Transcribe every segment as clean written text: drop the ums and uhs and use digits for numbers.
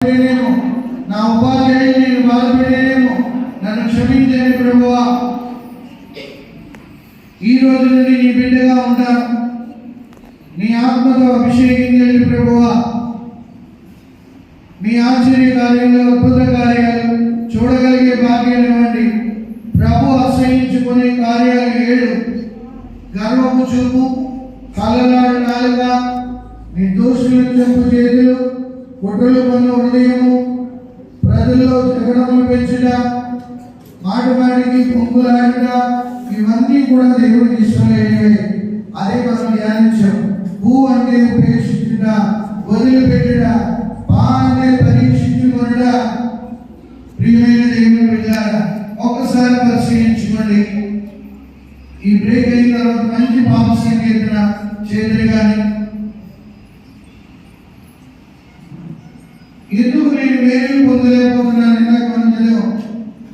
నా ఉపాధ్యాయుని నేను బాధపడేనేమో, నన్ను క్షమించండి ప్రభువా. ఈ రోజు నుండి నీ బిడ్డగా ఉంటాను. నీ ఆత్మతో అభిషేకించండి ప్రభువా. మీ ఆశ్చర్య కార్యాలు, అద్భుత కార్యాలు చూడగలిగే భాగ్యం ఇవ్వండి. ప్రభు అసహించుకునే కార్యాలు 7: గర్వపు చూపు, కళ్ళనాడు నాలుక, నిర్దోషులను చెప్పు చేతులు, కుట్రలు కొన్న హృదయము, ప్రజల్లో జగడములు పెంచుట, మాటి మాటికి పొంగులాడుట, ఇవన్నీ కూడా దేవుడికి ఇష్టమైనవే. అదే మనం ధ్యానించాం. భూ అంటే ఉపేక్షించుట, వదిలిపెట్టుట, పా అంటే పరీక్షించుకొనుట. ప్రియమైన దేవుని బిడ్డలారా, ఒక్కసారి పరిశీలించుకోండి. ఈ బ్రేక్ అయిన తర్వాత మంచి పాప సంకీర్తన చేతులు కానీ, ఎందుకు నేను వేరే పొందలేకపోతున్నాను? ఇందాక మనం చదివాం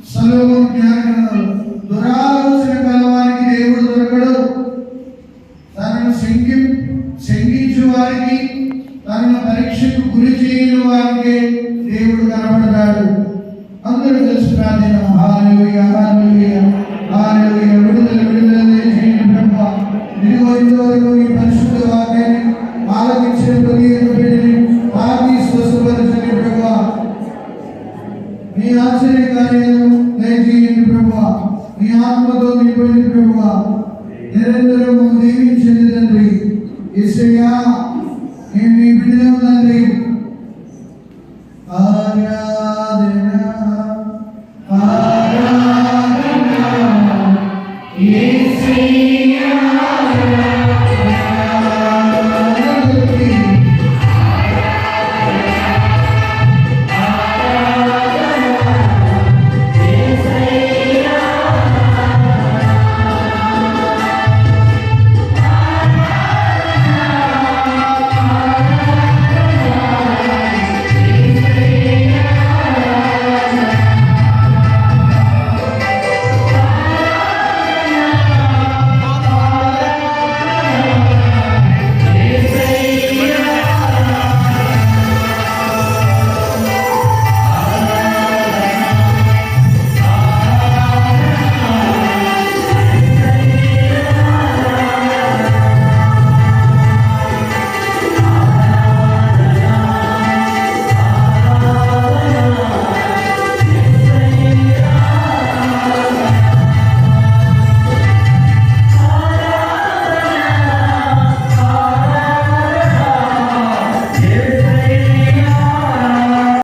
సొలొమోను జ్ఞానగ్రంథంలో, దురాలోచన కలవారికి దేవుడు దొరకడు, తనను శంకించు వారికి, తనను పరీక్షకు గురి చేయని వారికి దేవుడు కనబడతాడు. అందరూ కలిసి ప్రార్థన. హల్లెలూయా, హల్లెలూయా, హల్లెలూయా. విడుదల చేయండి ప్రభువా. ఇదిగో ఇంతవరకు ఈ పరిశుద్ధ వాక్యాన్ని ఆలకించిన ప్రతి బిడ్డని తాకి స్వస్థపరచండి ప్రభువా. మీ ఆశ్చర్య కార్యాలు దయచేయండి ప్రభువా. మీ ఆత్మతో నింపండి ప్రభువా. నిరంతరము దీవించండి తండ్రి. యేసయ్యా, మేము మీ బిడ్డలం తండ్రి. ఆరాధన